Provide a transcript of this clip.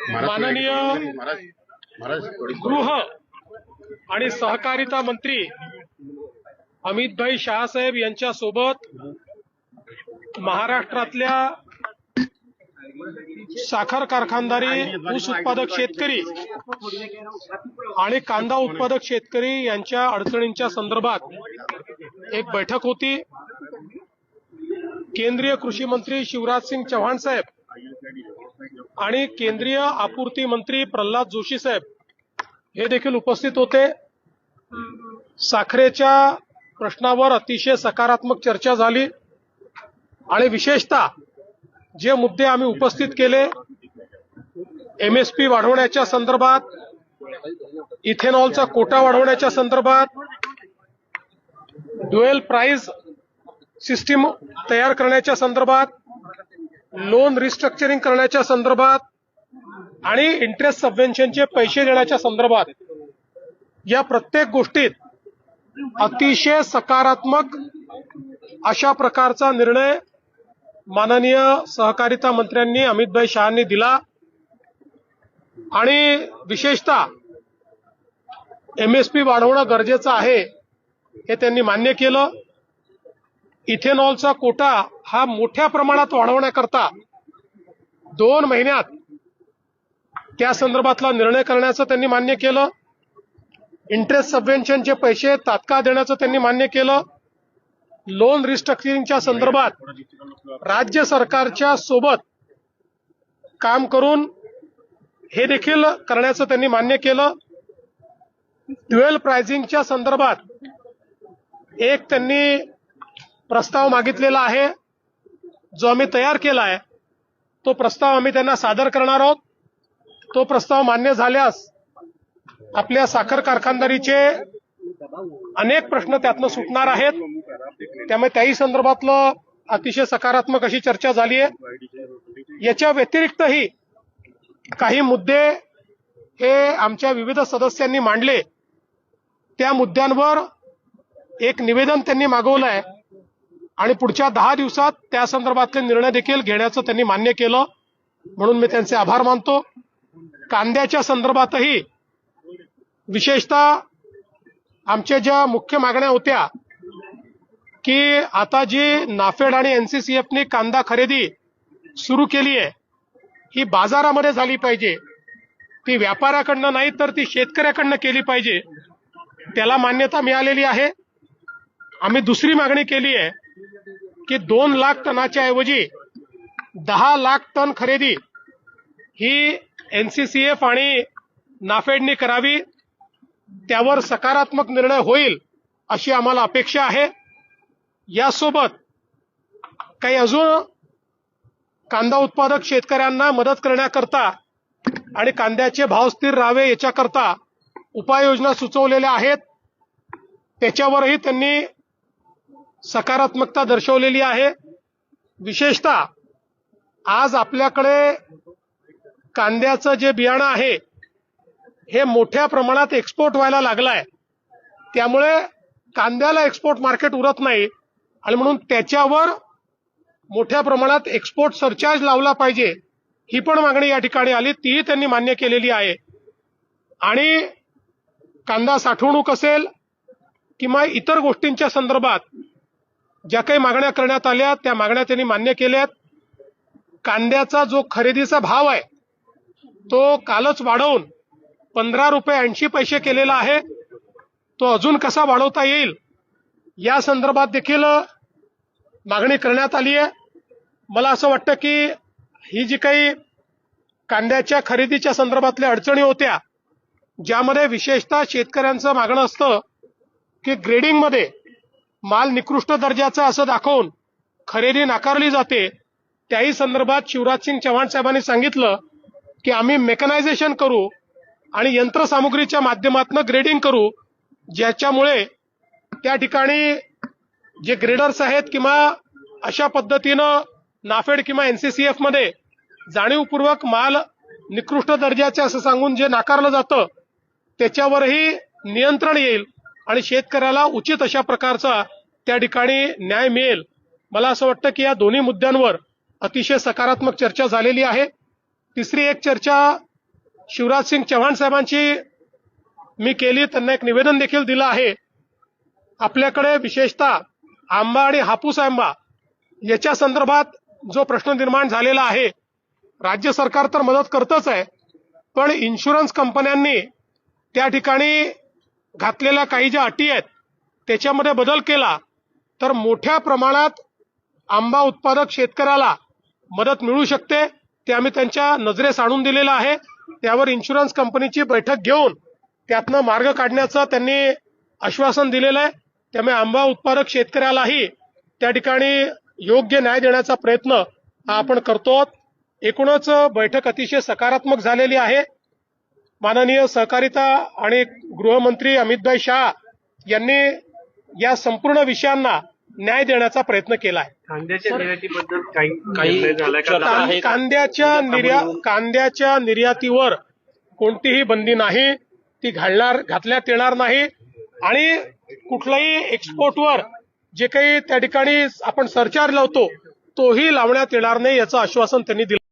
माननीय गृह आणि सहकारिता मंत्री अमितभाई शाह साहेब यांच्या सोबत महाराष्ट्रातल्या साखर कारखानदारी, ऊस उत्पादक शेतकरी आणि कांदा उत्पादक शेतकरी यांच्या अडचणींच्या संदर्भात एक बैठक होती। केंद्रीय कृषी मंत्री शिवराज सिंग चौहान साहेब आणि केंद्रीय आपूर्ती मंत्री प्रल्हाद जोशी साहेब हे देखील उपस्थित होते। साखरेच्या प्रश्नावर अतिशय सकारात्मक चर्चा झाली आणि विशेषतः जे मुद्दे आम्ही उपस्थित केले, एमएसपी वाढवण्याच्या संदर्भात, इथेनॉलचा कोटा वाढवण्याच्या संदर्भात, ड्युअल प्राइस सिस्टीम तयार करण्याच्या संदर्भात, लोन रिस्ट्रक्चरिंग करण्याच्या संदर्भात आणि इंटरेस्ट सबवेन्शनचे पैसे देण्याच्या संदर्भात या प्रत्येक गोष्टीत अतिशय सकारात्मक अशा प्रकारचा निर्णय माननीय सहकारिता मंत्र्यांनी अमितभाई शहांनी दिला आणि विशेषतः एमएसपी वाढवणं गरजेचं आहे हे त्यांनी मान्य केलं। इथेनॉलचा कोटा हा मोठ्या प्रमाणात वाढवण्याकरता 2 महिन्यात त्या संदर्भातला निर्णय करण्याचं त्यांनी मान्य केलं। इंटरेस्ट सबवेन्शनचे पैसे तात्काळ देण्याचं त्यांनी मान्य केलं। लोन रिस्ट्रक्चरिंगच्या संदर्भात राज्य सरकारच्या सोबत काम करून हे देखील करण्याचं त्यांनी मान्य केलं। ड्युअल प्राइसिंगच्या संदर्भात एक त्यांनी प्रस्ताव मागितलेला आहे, जो आम्ही तयार केला आहे। तो प्रस्ताव आम्ही त्यांना सादर करणार आहोत। तो प्रस्ताव मान्य झाल्यास आपल्या साखर कारखानदारीचे अनेक प्रश्न त्यातनं सुटणार आहेत। त्यामुळे त्याही संदर्भातलं अतिशय सकारात्मक अशी चर्चा झाली आहे। याच्या व्यतिरिक्तही काही मुद्दे हे आमच्या विविध सदस्यांनी मांडले, त्या मुद्द्यांवर एक निवेदन त्यांनी मागवलं आहे आणि पुढच्या 10 दिवसात त्या संदर्भातले निर्णय देखील घेण्याचं त्यांनी मान्य केलं, म्हणून मी त्यांचे आभार मानतो। कांद्याच्या संदर्भातही विशेषतः आमच्या ज्या मुख्य मागण्या होत्या की आता जी नाफेड आणि एनसीसीएफने कांदा खरेदी सुरू केली आहे ही बाजारामध्ये झाली पाहिजे, ती व्यापाऱ्याकडनं नाही तर ती शेतकऱ्याकडनं केली पाहिजे, त्याला मान्यता मिळालेली आहे। आम्ही दुसरी मागणी केली आहे की 2 लाख टनाच्या ऐवजी 10 लाख टन खरेदी ही एनसीसीएफ आणि नाफेडने करावी, त्यावर सकारात्मक निर्णय होईल अशी आम्हाला अपेक्षा आहे। यासोबत काही अजून कांदा उत्पादक शेतकऱ्यांना मदत करण्याकरता आणि कांद्याचे भाव स्थिर राहावे याच्याकरता उपाययोजना सुचवलेल्या आहेत, त्याच्यावरही त्यांनी सकारात्मकता दर्शवलेली आहे। विशेषतः आज आपल्याकडे कांद्याचं जे बियाणं आहे हे मोठ्या प्रमाणात एक्सपोर्ट व्हायला लागलाय, त्यामुळे कांद्याला एक्सपोर्ट मार्केट उरत नाही आणि म्हणून त्याच्यावर मोठ्या प्रमाणात एक्सपोर्ट सरचार्ज लावला पाहिजे, ही पण मागणी या ठिकाणी आली, तीही त्यांनी मान्य केलेली आहे। आणि कांदा साठवणूक असेल किंवा इतर गोष्टींच्या संदर्भात ज्या काही मागण्या करण्यात आल्या त्या मागण्या त्यांनी मान्य केल्यात। कांद्याचा जो खरेदीचा भाव आहे तो कालच वाढवून 15 रुपये 80 पैसे केलेला आहे, तो अजून कसा वाढवता येईल या संदर्भात देखील मागणी करण्यात आली आहे। मला असं वाटतं की ही जी काही कांद्याच्या खरेदीच्या संदर्भातल्या अडचणी होत्या, ज्यामध्ये विशेषतः शेतकऱ्यांचं मागणं असतं की ग्रेडिंगमध्ये माल निकृष्ट दर्जाचा असं दाखवून खरेदी नाकारली जाते, त्याही संदर्भात शिवराज सिंग चौहान साहेबांनी सांगितलं की आम्ही मेकनायझेशन करू आणि यंत्रसामुग्रीच्या माध्यमातून ग्रेडिंग करू, ज्याच्यामुळे त्या ठिकाणी जे ग्रेडर्स आहेत किंवा अशा पद्धतीनं नाफेड किंवा एनसीसीएफ मध्ये जाणीवपूर्वक माल निकृष्ट दर्जाचे असं सांगून जे नाकारलं जातं त्याच्यावरही नियंत्रण येईल आणि शेतकऱ्याला उचित अशा प्रकारचा त्या ठिकाणी न्याय मिळेल। मला असं वाटतं की या दोन्ही मुद्द्यांवर अतिशय सकारात्मक चर्चा झालेली आहे। तिसरी एक चर्चा शिवराज सिंग चौहान साहेबांची मी केली, त्यांना एक निवेदन देखील दिलं आहे. आपल्याकडे विशेषतः आंबा आणि हापूस आंबा याच्या संदर्भात जो प्रश्न निर्माण झालेला आहे, राज्य सरकार तर मदत करतच आहे, पण इन्शुरन्स कंपन्यांनी त्या ठिकाणी घातलेल्या काही ज्या अटी आहेत त्याच्यामध्ये बदल केला तर मोठ्या प्रमाणात आंबा उत्पादक शेतकऱ्याला मदत मिळू शकते. ते आम्ही त्यांच्या नजरेस आणून दिलेलं आहे. त्यावर इन्शुरन्स कंपनीची बैठक घेऊन त्यातनं मार्ग काढण्याचं त्यांनी आश्वासन दिलेलं आहे. त्यामुळे आंबा उत्पादक शेतकऱ्यालाही त्या ठिकाणी योग्य न्याय देण्याचा प्रयत्न आपण करतो. एकूणच बैठक अतिशय सकारात्मक झालेली आहे. माननीय सहकारिता आणि गृहमंत्री अमितभाई शाह यांनी या संपूर्ण विषयांना न्याय देण्याचा प्रयत्न केला आहे. कांद्याच्या निर्यातीबद्दल काही निर्णय झालाय का? कांद्याच्या निर्यातीवर कोणतीही बंदी नाही, ती घातल्यात येणार नाही आणि कुठल्याही एक्सपोर्टवर जे काही त्या ठिकाणी आपण सरचार्ज लावतो तोही लावण्यात येणार नाही याचं आश्वासन त्यांनी दिलं.